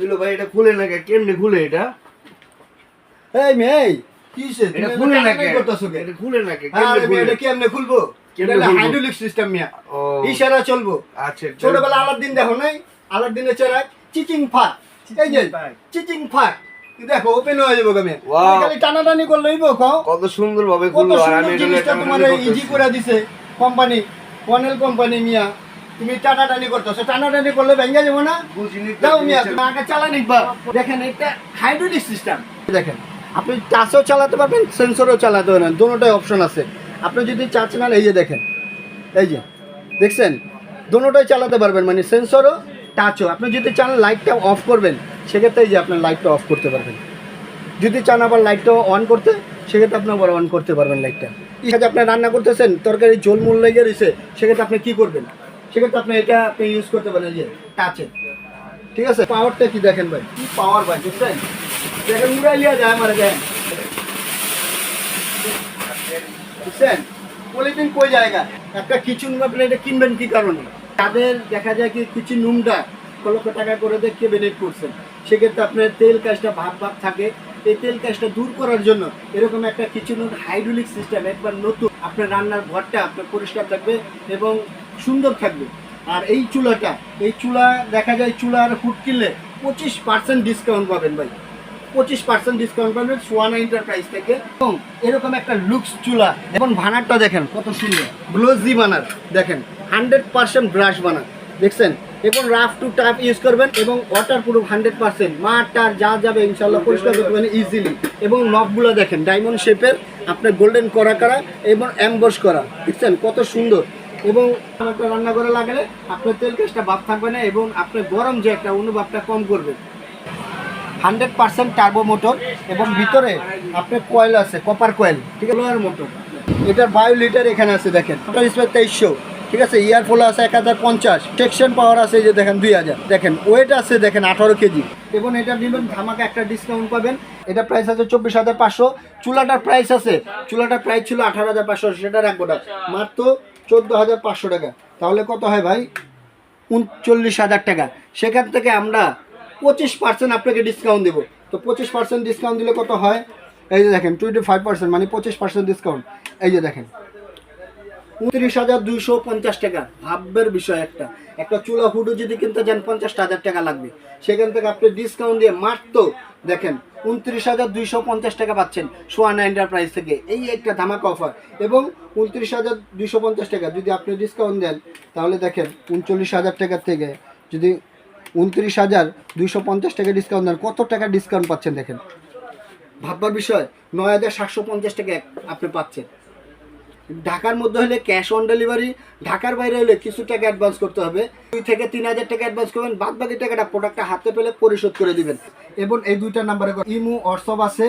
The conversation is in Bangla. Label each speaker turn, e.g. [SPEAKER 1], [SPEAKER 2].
[SPEAKER 1] দিলো ভাই এটা খুলে না কে? কেমনে খুলে এটা?
[SPEAKER 2] এই মেয়ে কিসে
[SPEAKER 1] এটা খুলে না কে? এটা খুলে না কে?
[SPEAKER 2] আরে
[SPEAKER 1] কেমনে
[SPEAKER 2] মেয়ে
[SPEAKER 1] খুলে?
[SPEAKER 2] এটা কেমনে খুলবো? এটা
[SPEAKER 1] কেমনে খুলবো?
[SPEAKER 2] হাইড্রোলিক সিস্টেম মিয়া।
[SPEAKER 1] ও
[SPEAKER 2] ইশারা চলবো।
[SPEAKER 1] আচ্ছা
[SPEAKER 2] ছোটবেলা আলাদিন দেখো নাই? আলাদিনের চেরাক চিচিং ফাক। এই যে চিচিং ফাক। দেখো ওপেন হয়ে যাবে মেয়ে।
[SPEAKER 1] Wow.
[SPEAKER 2] খালি টানাটানি করলেই কও।
[SPEAKER 1] কত সুন্দর ভাবে
[SPEAKER 2] কত
[SPEAKER 1] খুললো আর
[SPEAKER 2] সুন্দর
[SPEAKER 1] আমি এটা
[SPEAKER 2] জিনিসটা তোমার ইজি করে দিছে কোম্পানি কনেল কোম্পানি মিয়া। তুমি টানাটানি করতেছো, টানাটানি করলে ভেঙে যাবো না?
[SPEAKER 1] বুঝিনি তো
[SPEAKER 2] দাও মিয়া,
[SPEAKER 1] জিনিসটা।
[SPEAKER 2] তুমি আগে চালা নিবা। দেখেন এটা হাইড্রোলিক সিস্টেম। দেখেন আপনি টাচও চালাতে পারবেন, সেন্সরও চালাতে পারবেন, দুটোটাই অপশন আছে। আপনি যদি চার্জ না, এই যে দেখেন, এই যে দেখছেন, দুটোটাই চালাতে পারবেন, মানে সেন্সরও টাচও। আপনি যদি চান লাইটটা অফ করবেন, সেক্ষেত্রে এই যে আপনার লাইটটা অফ করতে পারবেন। যদি চান আবার লাইটটা অন করতে, সেক্ষেত্রে আপনি আবার অন করতে পারবেন লাইটটা। ঠিক আছে, আপনি রান্না করতেছেন, তরকারি ঝোল মূল লেগে রয়েছে, সেক্ষেত্রে আপনি কী করবেন? সেক্ষেত্রে আপনি এটা আপনি ইউজ করতে পারেন, যে টাচে। ঠিক আছে, পাওয়ারটা কি দেখেন ভাই, কি পাওয়ার ভাই, বুঝছেন? দেখেন উড়াই লিয়া যায় আমার দেখেন, বুঝছেন? পলিথিন কই জায়গা একটা কিচেন আপনি এটা কিনবেন কি কারণে? তাদের দেখা যায় কি কিচেন রুমটা লক্ষ টাকা করে দেখে বেনিফিট করছেন, সেক্ষেত্রে আপনার তেল কাজটা ভাব ভাব থাকে, এই তেল কাজটা দূর করার জন্য এরকম একটা কিচেন হাইড্রোলিক সিস্টেম একবার নতুন, আপনার রান্নার ঘরটা আপনার পরিষ্কার থাকবে এবং সুন্দর থাকবে। আর এই চুলাটা, এই চুলা দেখা যায় চুলার ফুট কিনলে 25% ডিসকাউন্ট পাবেন ভাই, 25% ডিসকাউন্ট পাবেন সোয়ানা এন্টারপ্রাইজ থেকে। এবং এরকম একটা লুকস চুলা, এবং ভানারটা দেখেন কত সুন্দর, গ্লোজি বানার দেখেন, 100% ব্রাশ বানার দেখছেন, এবং রাফ টু টাফ ইউজ করবেন এবং ওয়াটার প্রুফ 100%, মাঠ টার যা যাবে ইনশাল্লাহ পরিষ্কার করতে পারেন ইজিলি। এবং নবগুলো দেখেন ডায়মন্ড শেপের, আপনার গোল্ডেন করা করা এবং অ্যাম্বস করা, দেখছেন কত সুন্দর। এবং একটা রান্না করে লাগালে আপনার তেল কাজটা ভাব থাকবে না, এবং আপনার গরম যে একটা অনুভবটা কম করবে। 100% টার্বো মোটর, এবং ভিতরে আপনার কয়েল আছে, কপার কয়েল, ঠিক আছে, লোহার মোটর। এটার বায়ো লিটার এখানে আছে দেখেন, টোটাল স্পেস 2300, ঠিক আছে। ইয়ার ফোলা আছে 1050, টেকশন পাওয়ার আছে যে দেখেন 2000, দেখেন ওয়েট আছে দেখেন 18 কেজি। এবং এটা নেবেন ধামাকা একটা ডিসকাউন্ট পাবেন। এটা প্রাইস আছে 24,500। চুলাটার প্রাইস আছে, চুলাটার প্রাইস ছিল 18,500, সেটা রাখবো না, মাত্র 14,500 টাকা। তাহলে কত হয় ভাই? 39,000 টাকা। সেখান থেকে আমরা 25% আপনাকে ডিসকাউন্ট দেবো। তো 25% ডিসকাউন্ট দিলে কত হয়? এই যে দেখেন 25%, মানে 25% ডিসকাউন্ট। এই যে দেখেন 29,250 টাকা। ভাববার বিষয়, একটা চুলা হুডু যদি কিনতে যান 50,000 টাকা লাগবে, সেখান থেকে আপনি ডিসকাউন্ট দিয়ে মাত্র দেখেন 29,250 টাকা পাচ্ছেন সোয়ানা এন্টারপ্রাইজ থেকে। এই একটা ধামাকা অফার। এবং 29,250 টাকা যদি আপনি ডিসকাউন্ট দেন, তাহলে দেখেন 39,000 টাকার থেকে যদি 29,250 টাকা ডিসকাউন্ট দেন, কত টাকা ডিসকাউন্ট পাচ্ছেন দেখেন। ভাববার বিষয়, 9,750 টাকা আপনি পাচ্ছেন। ঢাকার মধ্যে হলে ক্যাশ অন ডেলিভারি, ঢাকার বাইরে হলে কিছু টাকা অ্যাডভান্স করতে হবে, 2 থেকে 3,000 টাকা অ্যাডভান্স করবেন, বাদ বাকি টাকাটা প্রোডাক্টটা হাতে পেলে পরিশোধ করে দিবেন। এবং এই দুইটা নাম্বারে ইমো হোয়াটসঅ্যাপ আছে।